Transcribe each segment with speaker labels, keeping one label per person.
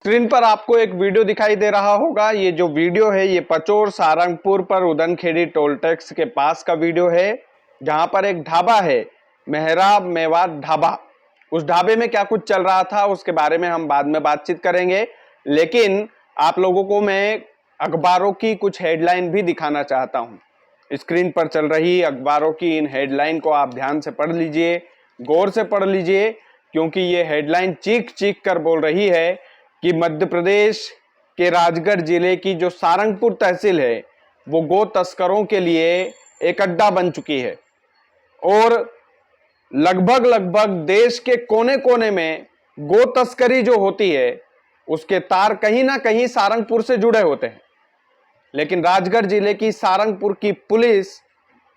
Speaker 1: Screen पर आपको एक वीडियो दिखाई दे रहा होगा। ये जो वीडियो है ये पचोर सारंगपुर पर उदनखेड़ी टोल टैक्स के पास का वीडियो है, जहां पर एक ढाबा है, मेहराब मेवात ढाबा। उस ढाबे में क्या कुछ चल रहा था उसके बारे में हम बाद में बातचीत करेंगे, लेकिन आप लोगों को मैं अखबारों की कुछ हेडलाइन भी दिखाना चाहता हूं। स्क्रीन पर चल रही अखबारों की इन हेडलाइन को आप ध्यान से पढ़ लीजिए, गौर से पढ़ लीजिए, क्योंकि ये हेडलाइन चीख चीख कर बोल रही है कि मध्य प्रदेश के राजगढ़ जिले की जो सारंगपुर तहसील है वो गो तस्करों के लिए एक अड्डा बन चुकी है और लगभग लगभग देश के कोने कोने में गो तस्करी जो होती है उसके तार कहीं ना कहीं सारंगपुर से जुड़े होते हैं। लेकिन राजगढ़ जिले की सारंगपुर की पुलिस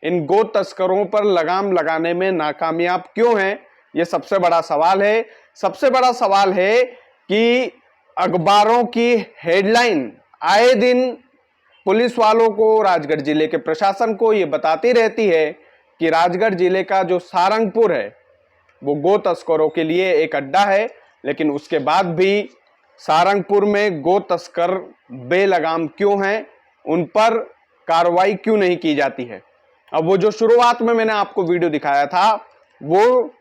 Speaker 1: इन गो तस्करों पर लगाम लगाने में नाकामयाब क्यों है, यह सबसे बड़ा सवाल है। सबसे बड़ा सवाल है कि अखबारों की हेडलाइन आए दिन पुलिस वालों को, राजगढ़ जिले के प्रशासन को यह बताती रहती है कि राजगढ़ जिले का जो सारंगपुर है वो गो तस्करों के लिए एक अड्डा है, लेकिन उसके बाद भी सारंगपुर में गो तस्कर बेलगाम क्यों हैं, उन पर कार्रवाई क्यों नहीं की जाती है। अब वो जो शुरुआत में मैंने आपको वीडियो दिखाया था वो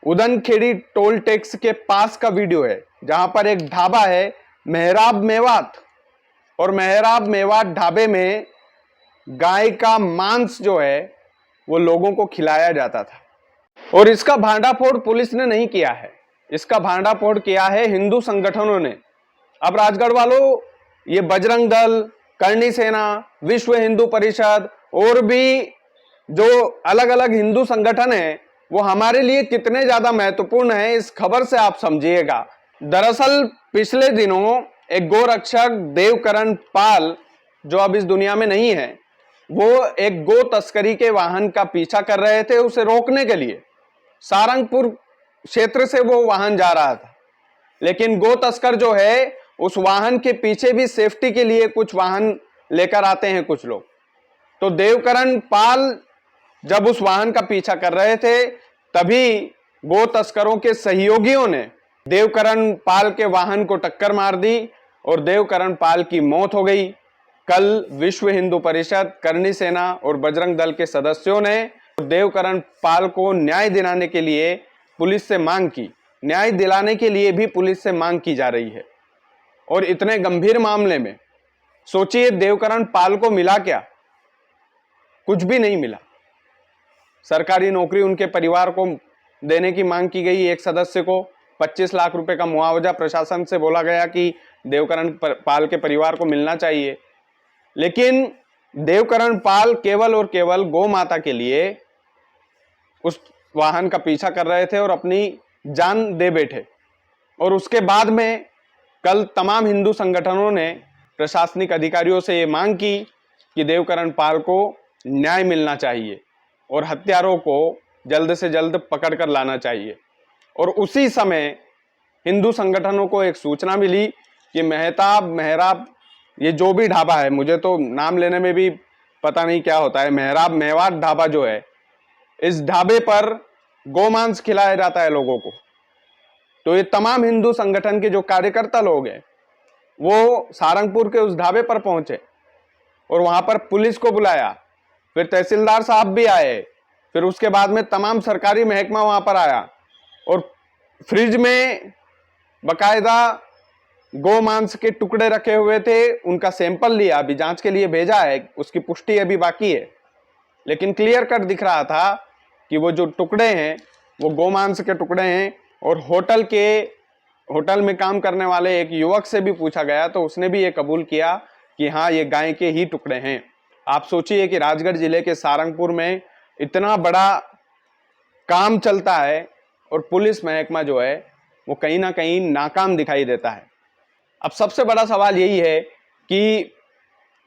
Speaker 1: उदनखेड़ी टोल टैक्स के पास का वीडियो है, जहां पर एक ढाबा है मेहराब मेवात, और मेहराब मेवात ढाबे में गाय का मांस जो है वो लोगों को खिलाया जाता था। और इसका भांडाफोड़ पुलिस ने नहीं किया है, इसका भांडाफोड़ किया है हिंदू संगठनों ने। अब राजगढ़ वालों, ये बजरंग दल, करणी सेना, विश्व हिंदू परिषद और भी जो अलग अलग हिंदू संगठन है वो हमारे लिए कितने ज्यादा महत्वपूर्ण है इस खबर से आप समझिएगा। दरअसल पिछले दिनों एक गोरक्षक देवकरण पाल, जो अब इस दुनिया में नहीं है, वो एक गो तस्करी के वाहन का पीछा कर रहे थे उसे रोकने के लिए। सारंगपुर क्षेत्र से वो वाहन जा रहा था, लेकिन गो तस्कर जो है उस वाहन के पीछे भी सेफ्टी के लिए कुछ वाहन लेकर आते हैं कुछ लोग। तो देवकरण पाल जब उस वाहन का पीछा कर रहे थे तभी गो तस्करों के सहयोगियों ने देवकरण पाल के वाहन को टक्कर मार दी और देवकरण पाल की मौत हो गई। कल विश्व हिंदू परिषद, करणी सेना और बजरंग दल के सदस्यों ने देवकरण पाल को न्याय दिलाने के लिए पुलिस से मांग की, न्याय दिलाने के लिए भी पुलिस से मांग की जा रही है। और इतने गंभीर मामले में सोचिए देवकरण पाल को मिला क्या? कुछ भी नहीं मिला। सरकारी नौकरी उनके परिवार को देने की मांग की गई। एक सदस्य को 25 लाख रुपए का मुआवजा प्रशासन से बोला गया कि देवकरण पाल के परिवार को मिलना चाहिए, लेकिन देवकरण पाल केवल और केवल गौ माता के लिए उस वाहन का पीछा कर रहे थे और अपनी जान दे बैठे। और उसके बाद में कल तमाम हिंदू संगठनों ने प्रशासनिक अधिकारियों से ये मांग की कि देवकरण पाल को न्याय मिलना चाहिए और हत्यारों को जल्द से जल्द पकड़ कर लाना चाहिए। और उसी समय हिंदू संगठनों को एक सूचना मिली कि मेहराब, ये जो भी ढाबा है, मुझे तो नाम लेने में भी पता नहीं क्या होता है, मेहराब मेवात ढाबा जो है, इस ढाबे पर गोमांस खिलाया जाता है लोगों को। तो ये तमाम हिंदू संगठन के जो कार्यकर्ता लोग हैं वो सारंगपुर के उस ढाबे पर पहुंचे और वहां पर पुलिस को बुलाया, फिर तहसीलदार साहब भी आए, फिर उसके बाद में तमाम सरकारी महकमा वहां पर आया और फ्रिज में बकायदा गोमांस के टुकड़े रखे हुए थे, उनका सैंपल लिया, अभी जांच के लिए भेजा है, उसकी पुष्टि अभी बाकी है। लेकिन क्लियर कट दिख रहा था कि वो जो टुकड़े हैं वो गोमांस के टुकड़े हैं। और होटल में काम करने वाले एक युवक से भी पूछा गया तो उसने भी ये कबूल किया कि हाँ, ये गाय के ही टुकड़े हैं। आप सोचिए कि राजगढ़ जिले के सारंगपुर में इतना बड़ा काम चलता है और पुलिस महकमा जो है वो कहीं ना कहीं नाकाम दिखाई देता है। अब सबसे बड़ा सवाल यही है कि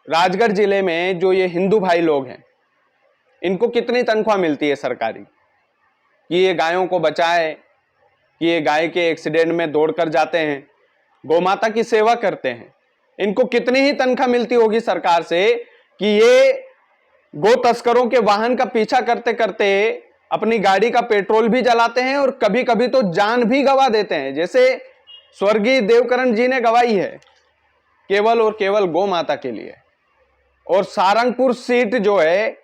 Speaker 1: राजगढ़ जिले में जो ये हिंदू भाई लोग हैं इनको कितनी तनख्वाह मिलती है सरकारी, कि ये गायों को बचाए, कि ये गाय के एक्सीडेंट में दौड़कर जाते हैं, गौमाता की सेवा करते हैं। इनको कितनी ही तनख्वाह मिलती होगी सरकार से कि ये गो तस्करों के वाहन का पीछा करते करते अपनी गाड़ी का पेट्रोल भी जलाते हैं और कभी कभी तो जान भी गंवा देते हैं। जैसे स्वर्गीय देवकरण जी ने गवाई है केवल और केवल गौ माता के लिए। और सारंगपुर सीट जो है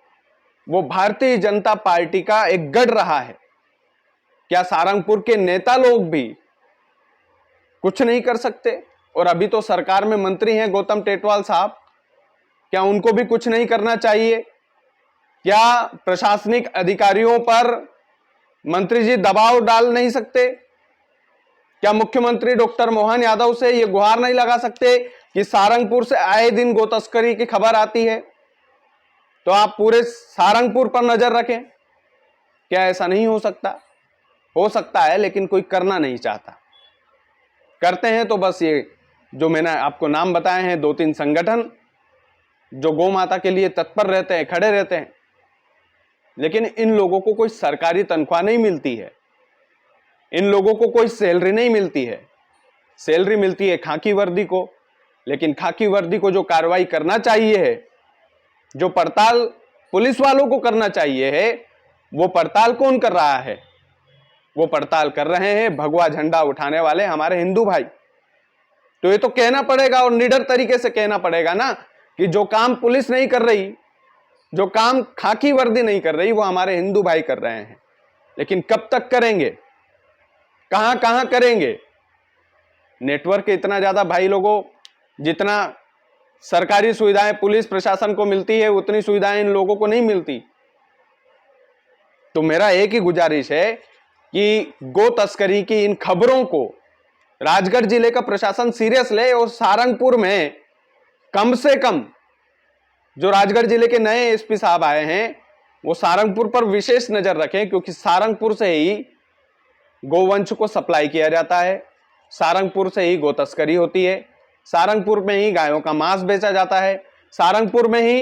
Speaker 1: वो भारतीय जनता पार्टी का एक गढ़ रहा है। क्या सारंगपुर के नेता लोग भी कुछ नहीं कर सकते? और अभी तो सरकार में मंत्री हैं गौतम टेटवाल साहब, क्या उनको भी कुछ नहीं करना चाहिए? क्या प्रशासनिक अधिकारियों पर मंत्री जी दबाव डाल नहीं सकते? क्या मुख्यमंत्री डॉक्टर मोहन यादव से ये गुहार नहीं लगा सकते कि सारंगपुर से आए दिन गो तस्करी की खबर आती है, तो आप पूरे सारंगपुर पर नजर रखें? क्या ऐसा नहीं हो सकता? हो सकता है, लेकिन कोई करना नहीं चाहता। करते हैं तो बस ये जो मैंने आपको नाम बताए हैं, 2-3 संगठन जो गौ माता के लिए तत्पर रहते हैं, खड़े रहते हैं, लेकिन इन लोगों को कोई सरकारी तनख्वाह नहीं मिलती है, इन लोगों को कोई सैलरी नहीं मिलती है। सैलरी मिलती है खाकी वर्दी को, लेकिन खाकी वर्दी को जो कार्रवाई करना चाहिए है, जो पड़ताल पुलिस वालों को करना चाहिए है, वो पड़ताल कौन कर रहा है? वो पड़ताल कर रहे हैं भगवा झंडा उठाने वाले हमारे हिंदू भाई। तो ये तो कहना पड़ेगा और निडर तरीके से कहना पड़ेगा ना कि जो काम पुलिस नहीं कर रही, जो काम खाकी वर्दी नहीं कर रही, वो हमारे हिंदू भाई कर रहे हैं। लेकिन कब तक करेंगे? कहां कहां करेंगे? नेटवर्क इतना ज्यादा भाई लोगों, जितना सरकारी सुविधाएं पुलिस प्रशासन को मिलती है उतनी सुविधाएं इन लोगों को नहीं मिलती। तो मेरा एक ही गुजारिश है कि गो तस्करी की इन खबरों को राजगढ़ जिले का प्रशासन सीरियस ले और सारंगपुर में कम से कम जो राजगढ़ जिले के नए एसपी साहब आए हैं वो सारंगपुर पर विशेष नजर रखें, क्योंकि सारंगपुर से ही गोवंश को सप्लाई किया जाता है, सारंगपुर से ही गो तस्करी होती है, सारंगपुर में ही गायों का मांस बेचा जाता है, सारंगपुर में ही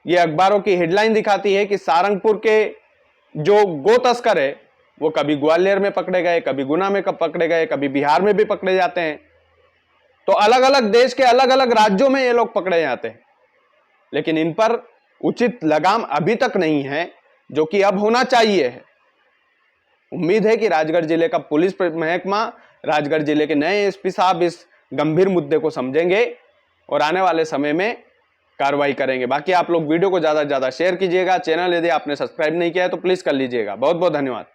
Speaker 1: ये अखबारों की हेडलाइन दिखाती है कि सारंगपुर के जो गो तस्कर है वो कभी ग्वालियर में पकड़े गए, कभी गुना में पकड़े गए, कभी बिहार में भी पकड़े जाते हैं। तो अलग अलग देश के अलग अलग राज्यों में ये लोग पकड़े जाते हैं, लेकिन इन पर उचित लगाम अभी तक नहीं है, जो कि अब होना चाहिए है। उम्मीद है कि राजगढ़ जिले का पुलिस महकमा, राजगढ़ जिले के नए एसपी साहब इस गंभीर मुद्दे को समझेंगे और आने वाले समय में कार्रवाई करेंगे। बाकी आप लोग वीडियो को ज्यादा से ज्यादा शेयर कीजिएगा। चैनल यदि आपने सब्सक्राइब नहीं किया है तो प्लीज कर लीजिएगा। बहुत बहुत धन्यवाद।